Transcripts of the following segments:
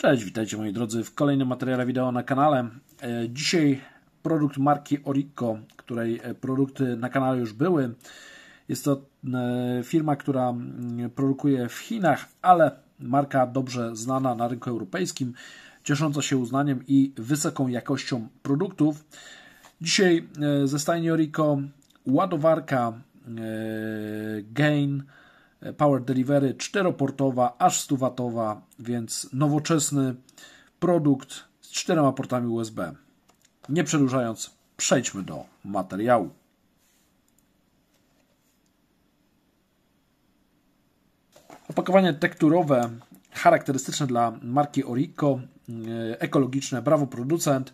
Cześć, witajcie moi drodzy w kolejnym materiale wideo na kanale. Dzisiaj produkt marki Orico, której produkty na kanale już były. Jest to firma, która produkuje w Chinach, ale marka dobrze znana na rynku europejskim, ciesząca się uznaniem i wysoką jakością produktów. Dzisiaj ze stajni Orico ładowarka Gain Power Delivery 4-portowa, aż 100W, więc nowoczesny produkt z 4 portami USB. Nie przedłużając, przejdźmy do materiału. Opakowanie tekturowe charakterystyczne dla marki Orico, ekologiczne, brawo producent.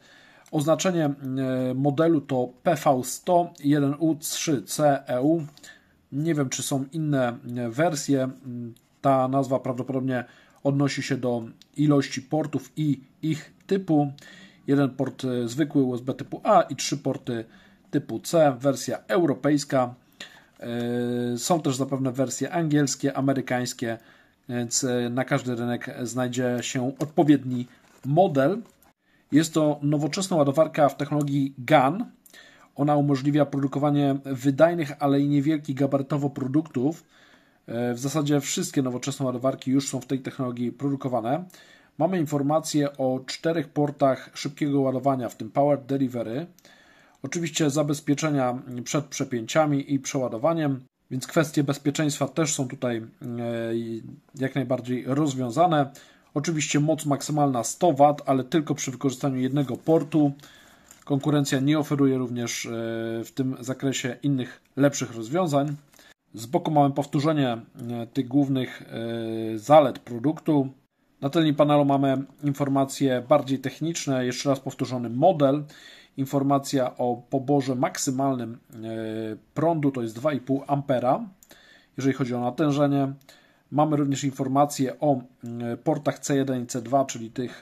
Oznaczenie modelu to PV100-1U3CEU. Nie wiem, czy są inne wersje. Ta nazwa prawdopodobnie odnosi się do ilości portów i ich typu. Jeden port zwykły USB typu A i 3 porty typu C. Wersja europejska. Są też zapewne wersje angielskie, amerykańskie, więc na każdy rynek znajdzie się odpowiedni model. Jest to nowoczesna ładowarka w technologii GaN. Ona umożliwia produkowanie wydajnych, ale i niewielkich gabarytowo produktów. W zasadzie wszystkie nowoczesne ładowarki już są w tej technologii produkowane. Mamy informacje o 4 portach szybkiego ładowania, w tym Power Delivery. Oczywiście zabezpieczenia przed przepięciami i przeładowaniem, więc kwestie bezpieczeństwa też są tutaj jak najbardziej rozwiązane. Oczywiście moc maksymalna 100W, ale tylko przy wykorzystaniu jednego portu. Konkurencja nie oferuje również w tym zakresie innych, lepszych rozwiązań. Z boku mamy powtórzenie tych głównych zalet produktu. Na tylnym panelu mamy informacje bardziej techniczne, jeszcze raz powtórzony model. Informacja o poborze maksymalnym prądu to jest 2,5 A, jeżeli chodzi o natężenie. Mamy również informacje o portach C1 i C2, czyli tych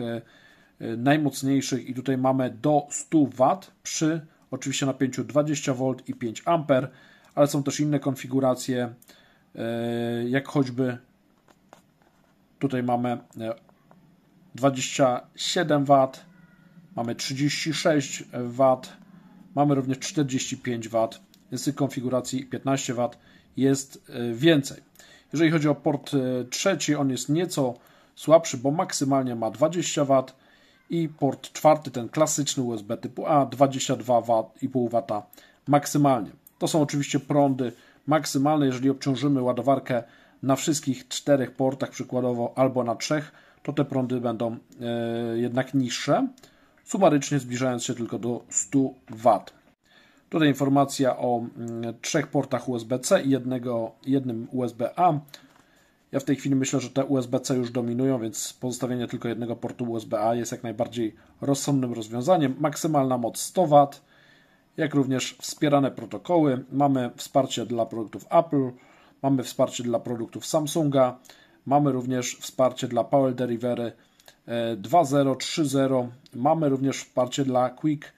najmocniejszych, i tutaj mamy do 100W przy oczywiście napięciu 20V i 5A, ale są też inne konfiguracje, jak choćby tutaj mamy 27W, mamy 36W, mamy również 45W, jest tych konfiguracji 15W jest więcej. Jeżeli chodzi o port trzeci, on jest nieco słabszy, bo maksymalnie ma 20W, i port czwarty, ten klasyczny USB typu A, 22,5W maksymalnie. To są oczywiście prądy maksymalne. Jeżeli obciążymy ładowarkę na wszystkich 4 portach przykładowo albo na 3, to te prądy będą jednak niższe, sumarycznie zbliżając się tylko do 100W. Tutaj informacja o 3 portach USB-C i jednym USB-A. Ja w tej chwili myślę, że te USB-C już dominują, więc pozostawienie tylko jednego portu USB-A jest jak najbardziej rozsądnym rozwiązaniem. Maksymalna moc 100W, jak również wspierane protokoły. Mamy wsparcie dla produktów Apple, mamy wsparcie dla produktów Samsunga, mamy również wsparcie dla Power Delivery 2.0, 3.0, mamy również wsparcie dla Quick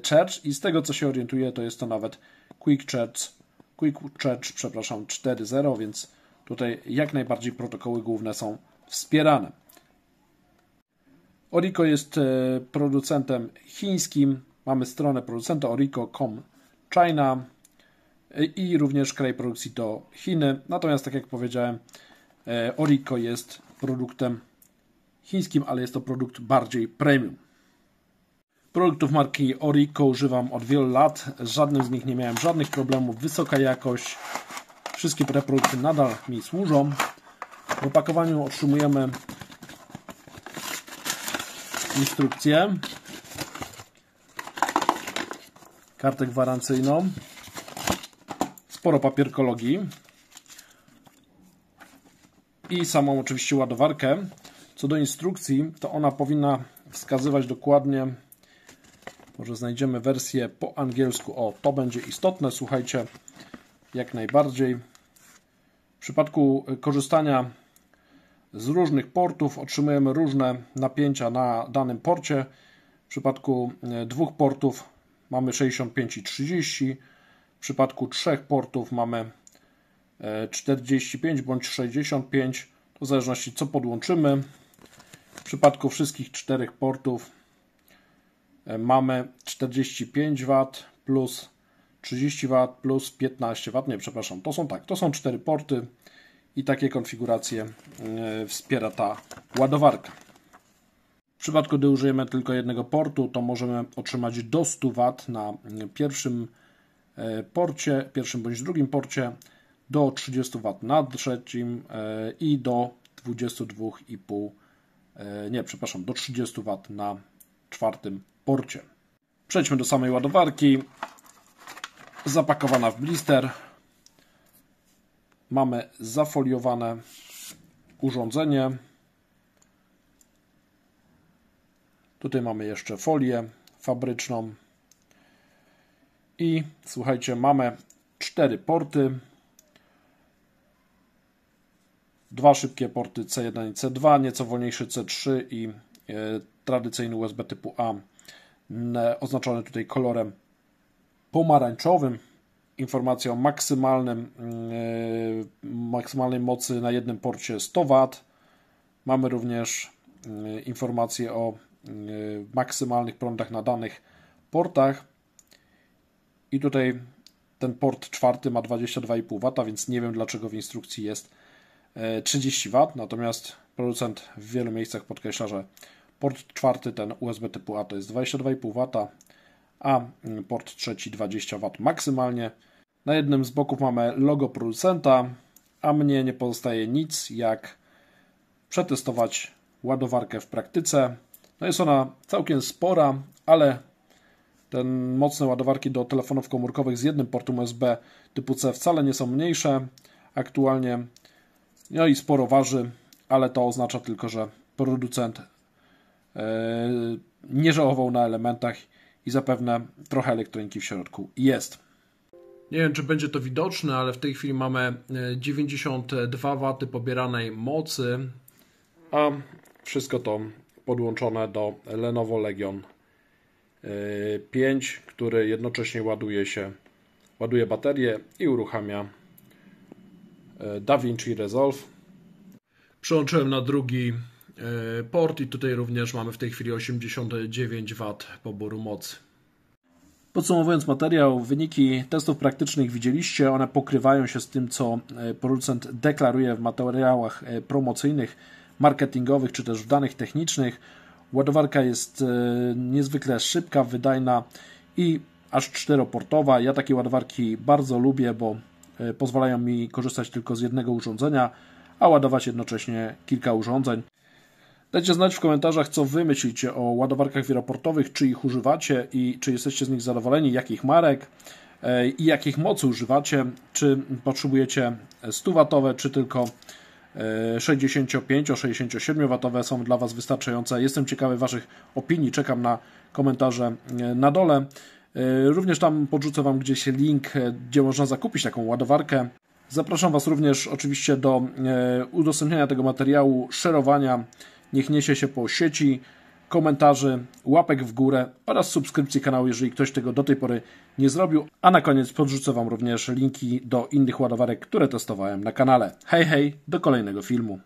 Charge i z tego co się orientuję, to jest to nawet Quick Charge 4.0, więc tutaj jak najbardziej protokoły główne są wspierane. Orico jest producentem chińskim. Mamy stronę producenta orico.com China i również kraj produkcji to Chiny. Natomiast tak jak powiedziałem, Orico jest produktem chińskim, ale jest to produkt bardziej premium. Produktów marki Orico używam od wielu lat. Z żadnym z nich nie miałem żadnych problemów. Wysoka jakość. Wszystkie te produkty nadal mi służą. W opakowaniu otrzymujemy instrukcję, kartę gwarancyjną, sporo papierkologii i samą oczywiście ładowarkę. Co do instrukcji, to ona powinna wskazywać dokładnie, może znajdziemy wersję po angielsku, o, to będzie istotne, słuchajcie, jak najbardziej. W przypadku korzystania z różnych portów otrzymujemy różne napięcia na danym porcie. W przypadku 2 portów mamy 65 i 30. W przypadku 3 portów mamy 45 bądź 65. To w zależności co podłączymy. W przypadku wszystkich 4 portów mamy 45 W plus 30 W plus 15 W. Nie, przepraszam, to są 4 porty i takie konfiguracje wspiera ta ładowarka. W przypadku, gdy użyjemy tylko jednego portu, to możemy otrzymać do 100 W na pierwszym porcie, pierwszym bądź drugim porcie, do 30 W na trzecim i do 22,5, do 30 W na czwartym porcie. Przejdźmy do samej ładowarki. Zapakowana w blister. Mamy zafoliowane urządzenie. Tutaj mamy jeszcze folię fabryczną. I słuchajcie, mamy 4 porty. 2 szybkie porty C1 i C2, nieco wolniejszy C3 i tradycyjny USB typu A, oznaczony tutaj kolorem pomarańczowym. Informacja o maksymalnej mocy na jednym porcie 100 W. Mamy również informacje o maksymalnych prądach na danych portach. I tutaj ten port czwarty ma 22,5 W, więc nie wiem, dlaczego w instrukcji jest 30 W, natomiast producent w wielu miejscach podkreśla, że port czwarty, ten USB typu A, to jest 22,5 W, a port trzeci 20 W maksymalnie. Na jednym z boków mamy logo producenta, a mnie nie pozostaje nic jak przetestować ładowarkę w praktyce. No jest ona całkiem spora, ale te mocne ładowarki do telefonów komórkowych z jednym portem USB typu C wcale nie są mniejsze aktualnie. No i sporo waży, ale to oznacza tylko, że producent nie żałował na elementach i zapewne trochę elektroniki w środku jest. Nie wiem, czy będzie to widoczne, ale w tej chwili mamy 92 W pobieranej mocy, a wszystko to podłączone do Lenovo Legion 5, który jednocześnie ładuje baterię i uruchamia DaVinci Resolve. Przełączyłem na drugi port i tutaj również mamy w tej chwili 89 W poboru mocy. Podsumowując materiał, wyniki testów praktycznych widzieliście, one pokrywają się z tym, co producent deklaruje w materiałach promocyjnych, marketingowych czy też w danych technicznych. Ładowarka jest niezwykle szybka, wydajna i aż 4-portowa. Ja takie ładowarki bardzo lubię, bo pozwalają mi korzystać tylko z jednego urządzenia, a ładować jednocześnie kilka urządzeń. Dajcie znać w komentarzach, co Wy myślicie o ładowarkach wieloportowych, czy ich używacie i czy jesteście z nich zadowoleni, jakich marek i jakich mocy używacie, czy potrzebujecie 100W, czy tylko 65-67W są dla Was wystarczające. Jestem ciekawy Waszych opinii, czekam na komentarze na dole. Również tam podrzucę Wam gdzieś link, gdzie można zakupić taką ładowarkę. Zapraszam Was również oczywiście do udostępniania tego materiału, szerowania, niech niesie się po sieci, komentarzy, łapek w górę oraz subskrypcji kanału, jeżeli ktoś tego do tej pory nie zrobił. A na koniec podrzucę Wam również linki do innych ładowarek, które testowałem na kanale. Hej, hej, do kolejnego filmu.